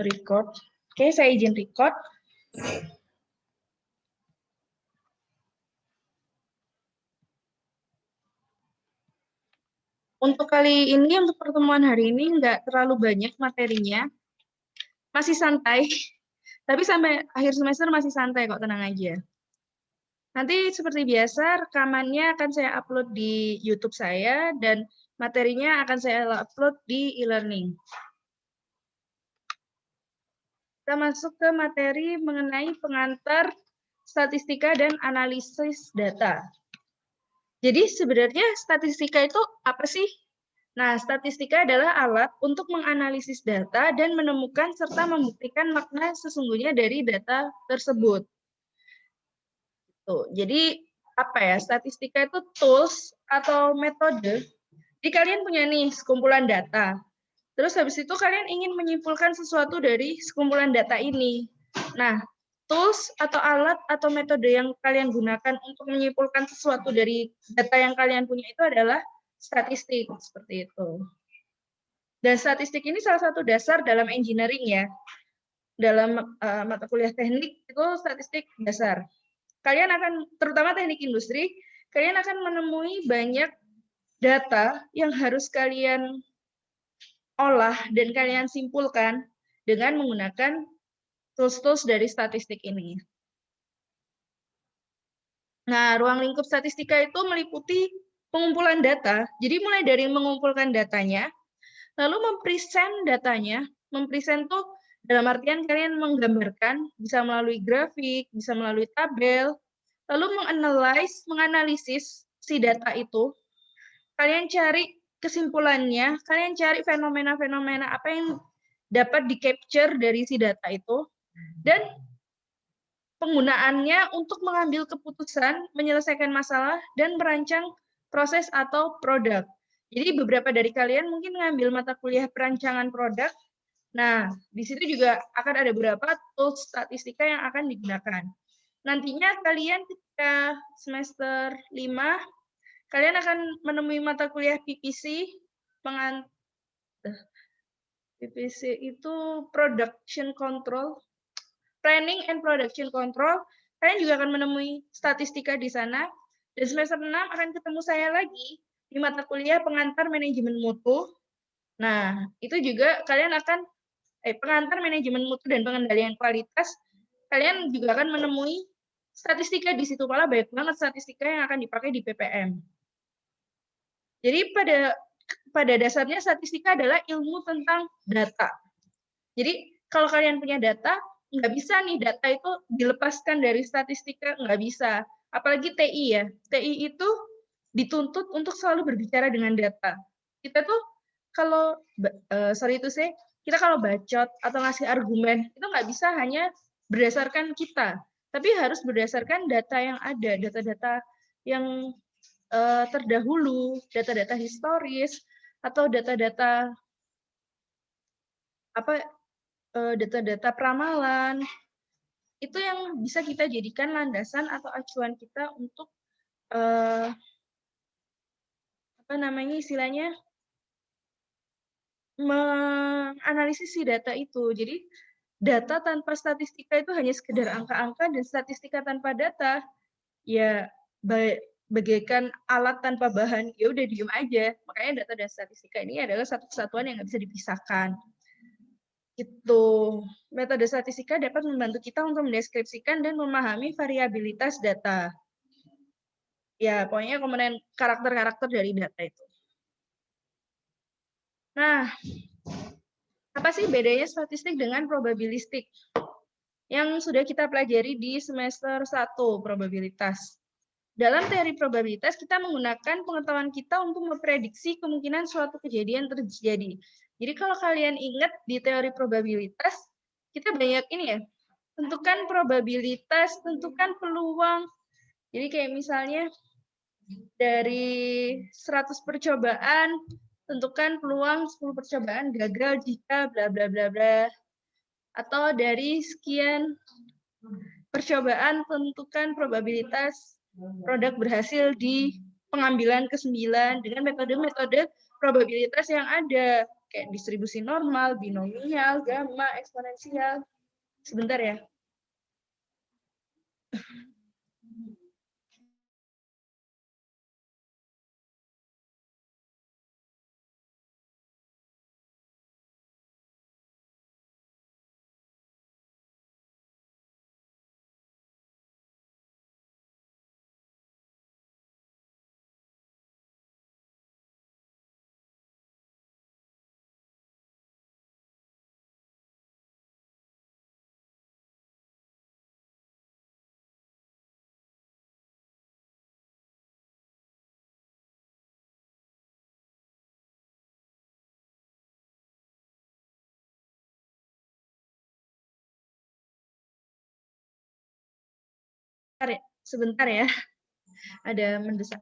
Record. Oke, saya izin record. Untuk kali ini, untuk pertemuan hari ini, nggak terlalu banyak materinya. Masih santai. Tapi sampai akhir semester masih santai kok, tenang aja. Nanti seperti biasa, rekamannya akan saya upload di YouTube saya, dan materinya akan saya upload di e-learning. Kita masuk ke materi mengenai pengantar statistika dan analisis data. Jadi sebenarnya statistika itu apa sih? Nah, statistika adalah alat untuk menganalisis data dan menemukan serta membuktikan makna sesungguhnya dari data tersebut. Tuh, jadi apa ya? Statistika itu tools atau metode. Jadi kalian punya nih sekumpulan data. Terus habis itu kalian ingin menyimpulkan sesuatu dari sekumpulan data ini. Nah, tools atau alat atau metode yang kalian gunakan untuk menyimpulkan sesuatu dari data yang kalian punya itu adalah statistik, seperti itu. Dan statistik ini salah satu dasar dalam engineering ya. Dalam mata kuliah teknik itu statistik dasar. Kalian akan, terutama teknik industri, kalian akan menemui banyak data yang harus kalian olah dan kalian simpulkan dengan menggunakan tools-tools dari statistik ini. Nah, ruang lingkup statistika itu meliputi pengumpulan data. Jadi mulai dari mengumpulkan datanya, lalu mempresent datanya. Mempresent tuh dalam artian kalian menggambarkan, bisa melalui grafik, bisa melalui tabel, lalu menganalisis si data itu. Kalian cari kesimpulannya, kalian cari fenomena-fenomena apa yang dapat di-capture dari si data itu, dan penggunaannya untuk mengambil keputusan, menyelesaikan masalah, dan merancang proses atau produk. Jadi beberapa dari kalian mungkin mengambil mata kuliah perancangan produk. Nah, di situ juga akan ada beberapa tools statistika yang akan digunakan. Nantinya kalian ketika semester 5, kalian akan menemui mata kuliah PPC. PPC itu Production Control, Planning and Production Control. Kalian juga akan menemui statistika di sana. Dan semester 6 akan ketemu saya lagi di mata kuliah pengantar manajemen mutu. Nah, itu juga kalian akan pengantar manajemen mutu dan pengendalian kualitas. Kalian juga akan menemui statistika di situ, malah banyak banget statistika yang akan dipakai di PPM. Jadi pada dasarnya statistika adalah ilmu tentang data. Jadi kalau kalian punya data, nggak bisa nih data itu dilepaskan dari statistika, nggak bisa. Apalagi TI ya. TI itu dituntut untuk selalu berbicara dengan data. Kita tuh kalau, kita kalau bacot atau ngasih argumen, itu nggak bisa hanya berdasarkan kita, tapi harus berdasarkan data yang ada, data-data yang terdahulu, data-data historis, atau data-data data-data peramalan, itu yang bisa kita jadikan landasan atau acuan kita untuk menganalisis si data itu. Jadi data tanpa statistika itu hanya sekedar angka-angka, dan statistika tanpa data ya bagaikan alat tanpa bahan, ya udah diem aja. Makanya data dan statistika ini adalah satu kesatuan yang nggak bisa dipisahkan. Itu metode statistika dapat membantu kita untuk mendeskripsikan dan memahami variabilitas data. Ya, pokoknya komponen karakter-karakter dari data itu. Nah, apa sih bedanya statistik dengan probabilistik? Yang sudah kita pelajari di semester 1, probabilitas. Dalam teori probabilitas, kita menggunakan pengetahuan kita untuk memprediksi kemungkinan suatu kejadian terjadi. Jadi kalau kalian ingat di teori probabilitas, kita banyak ini ya, tentukan probabilitas, tentukan peluang. Jadi kayak misalnya dari 100 percobaan, tentukan peluang 10 percobaan gagal jika bla bla bla bla. Atau dari sekian percobaan, tentukan probabilitas produk berhasil di pengambilan ke-9 dengan metode-metode probabilitas yang ada. kayak distribusi normal, binomial, gamma, eksponensial. Sebentar ya. Sebentar ya. Ada mendesak.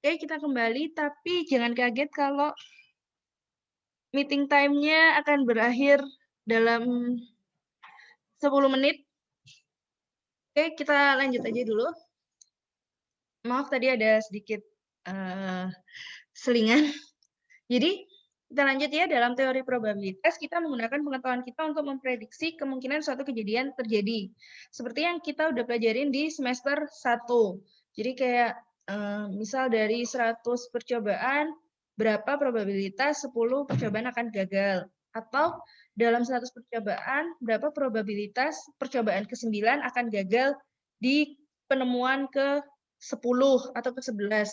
Oke, kita kembali, tapi jangan kaget kalau meeting time-nya akan berakhir dalam 10 menit. Oke, kita lanjut aja dulu. Maaf, tadi ada sedikit selingan. Jadi, kita lanjut ya. Dalam teori probabilitas, kita menggunakan pengetahuan kita untuk memprediksi kemungkinan suatu kejadian terjadi. Seperti yang kita udah pelajarin di semester 1. Jadi kayak misal dari 100 percobaan, berapa probabilitas 10 percobaan akan gagal. Atau dalam 100 percobaan, berapa probabilitas percobaan ke-9 akan gagal di penemuan ke-10 atau ke-11.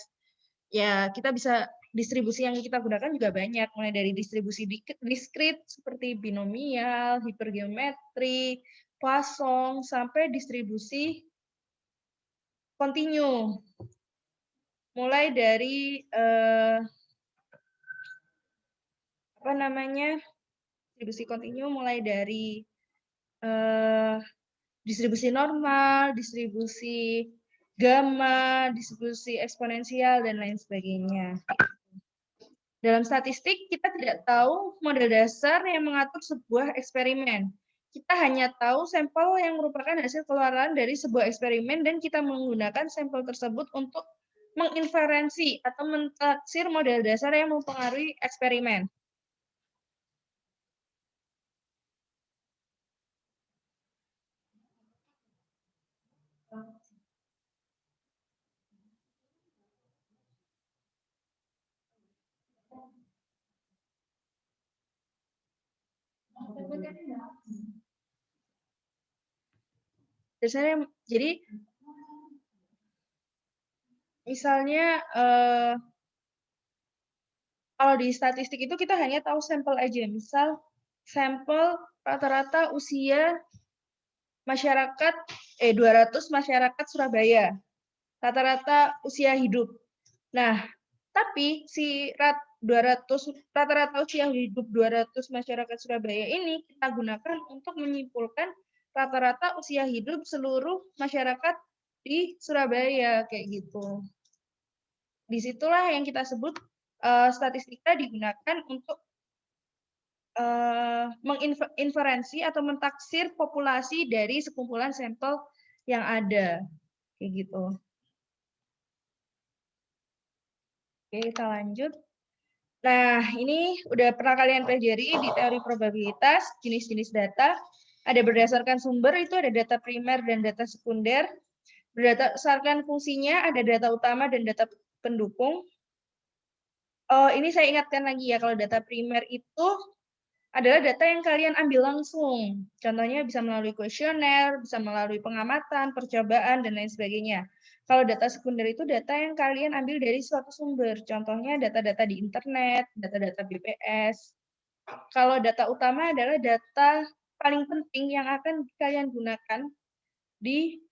Ya, kita bisa distribusi yang kita gunakan juga banyak, mulai dari distribusi diskrit seperti binomial, hipergeometri, Poisson, sampai distribusi kontinu. Mulai dari distribusi kontinu mulai dari distribusi normal, distribusi gamma, distribusi eksponensial, dan lain sebagainya. Dalam statistik, kita tidak tahu model dasar yang mengatur sebuah eksperimen. Kita hanya tahu sampel yang merupakan hasil keluaran dari sebuah eksperimen, dan kita menggunakan sampel tersebut untuk menginferensi atau mentaksir model dasar yang mempengaruhi eksperimen. Jadi misalnya kalau di statistik itu kita hanya tahu sampel aja. Misal sampel rata-rata usia masyarakat 200 masyarakat Surabaya. Rata-rata usia hidup. Nah, tapi si rata-rata usia hidup 200 masyarakat Surabaya ini kita gunakan untuk menyimpulkan rata-rata usia hidup seluruh masyarakat di Surabaya, kayak gitu. Disitulah yang kita sebut statistika digunakan untuk menginferensi atau mentaksir populasi dari sekumpulan sampel yang ada, kayak gitu. Oke, kita lanjut. Nah, ini udah pernah kalian pelajari di teori probabilitas, jenis-jenis data. Ada berdasarkan sumber, itu ada data primer dan data sekunder. Berdasarkan fungsinya, ada data utama dan data pendukung. Oh, ini saya ingatkan lagi ya, kalau data primer itu adalah data yang kalian ambil langsung. Contohnya bisa melalui kuesioner, bisa melalui pengamatan, percobaan, dan lain sebagainya. Kalau data sekunder itu data yang kalian ambil dari suatu sumber. Contohnya data-data di internet, data-data BPS. Kalau data utama adalah data paling penting yang akan kalian gunakan di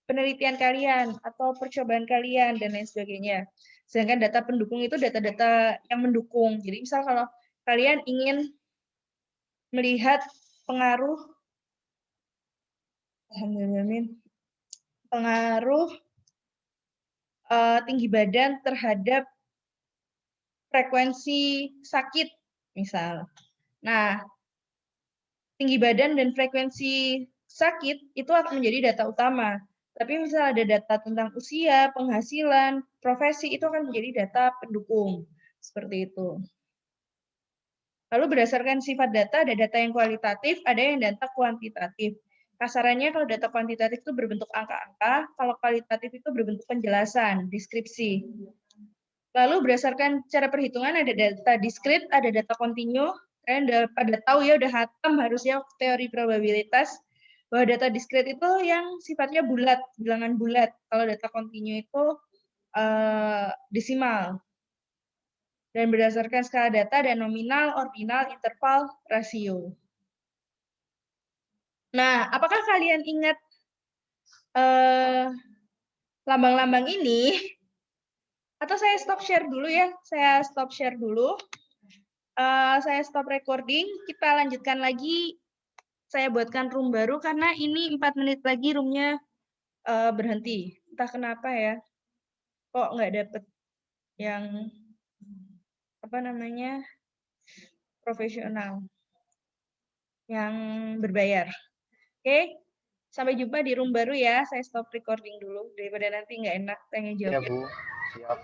penelitian kalian atau percobaan kalian, dan lain sebagainya. Sedangkan data pendukung itu data-data yang mendukung. Jadi misal kalau kalian ingin melihat pengaruh tinggi badan terhadap frekuensi sakit, misal. Nah, tinggi badan dan frekuensi sakit itu akan menjadi data utama. Tapi misal ada data tentang usia, penghasilan, profesi, itu akan menjadi data pendukung. Seperti itu. Lalu berdasarkan sifat data, ada data yang kualitatif, ada yang data kuantitatif. Kasarannya kalau data kuantitatif itu berbentuk angka-angka, kalau kualitatif itu berbentuk penjelasan, deskripsi. Lalu berdasarkan cara perhitungan ada data diskrit, ada data kontinu. Kalian udah pada tahu ya, udah hatam harusnya teori probabilitas, bahwa data diskrit itu yang sifatnya bulat, bilangan bulat. Kalau data kontinu itu desimal. Dan berdasarkan skala data ada nominal, ordinal, interval, rasio. Nah, apakah kalian ingat lambang-lambang ini? Atau saya stop share dulu ya? Saya stop share dulu. Saya stop recording. Kita lanjutkan lagi. Saya buatkan room baru karena ini 4 menit lagi roomnya berhenti. Entah kenapa ya, kok nggak dapet yang apa namanya profesional, yang berbayar. Oke, sampai jumpa di room baru ya. Saya stop recording dulu daripada nanti nggak enak tanya Iya jawab. Bu, siap.